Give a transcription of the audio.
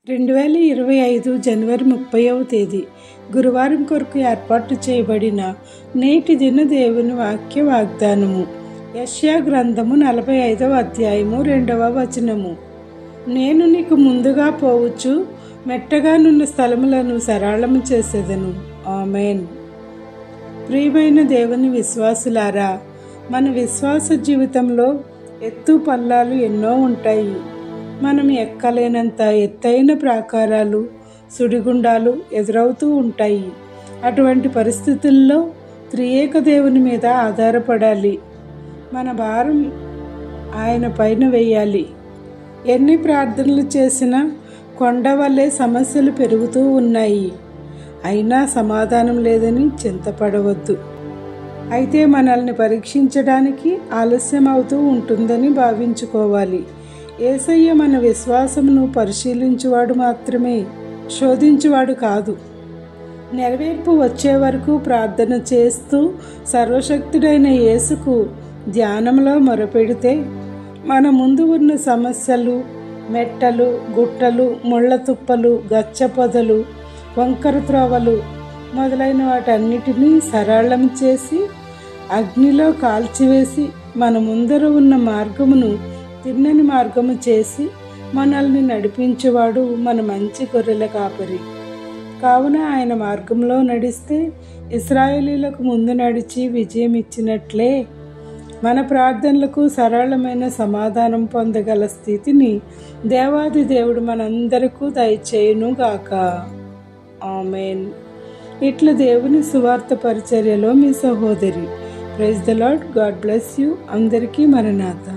2025 జనవరి 30వ తేదీ గురువారం కొరకు ఏర్పాటు చేయబడిన నేటి దిన దేవుని వాక్య వాగ్దానము. యెషయా గ్రంథము 45వ అధ్యాయము 2వ వచనము. నేను నీకు ముందుగా పోవచ్చు, మెట్టగానున్న స్థలములను సరళము చేసేదను. ఆమేన్. ప్రియమైన దేవుని విశ్వాసులారా, మన విశ్వాస జీవితంలో ఎత్తు పల్లాలు ఎన్నో ఉంటాయి. మనం ఎక్కలేనంత ఎత్తైన ప్రాకారాలు, సుడిగుండాలు ఎదురవుతూ ఉంటాయి. అటువంటి పరిస్థితుల్లో త్రియేక దేవుని మీద ఆధారపడాలి. మన భారం ఆయన పైన వేయాలి. ఎన్ని ప్రార్థనలు చేసినా కొండ వల్లే సమస్యలు పెరుగుతూ ఉన్నాయి. అయినా సమాధానం లేదని చింతపడవద్దు. అయితే మనల్ని పరీక్షించడానికి ఆలస్యం అవుతూ ఉంటుందని భావించుకోవాలి. యేసయ్య మన విశ్వాసమును పరిశీలించువాడు మాత్రమే, శోధించువాడు కాదు. నెరవేర్పు వచ్చే వరకు ప్రార్థన చేస్తూ సర్వశక్తుడైన యేసుకు ధ్యానంలో మొరపెడితే మన ముందు ఉన్న సమస్యలు, మెట్టలు, గుట్టలు, ముళ్ళ తుప్పలు, గచ్చ పొదలు, వంకర త్రోవలు మొదలైన వాటన్నిటినీ సరళం చేసి అగ్నిలో కాల్చివేసి మన ముందర ఉన్న మార్గమును తిన్నని మార్గము చేసి మనల్ని నడిపించేవాడు మన మంచి గొర్రెల కాపరి. కావున ఆయన మార్గంలో నడిస్తే ఇశ్రాయేలీలకు ముందు నడిచి విజయం ఇచ్చినట్లే మన ప్రార్థనలకు సరళమైన సమాధానం పొందగల స్థితిని దేవాది దేవుడు మనందరికీ దయచేయునుగాక. ఆమేన్. ఇట్లా దేవుని సువార్త పరిచర్యలో మీ సహోదరి. Praise the Lord. God bless you. అందరికీ మరణాత.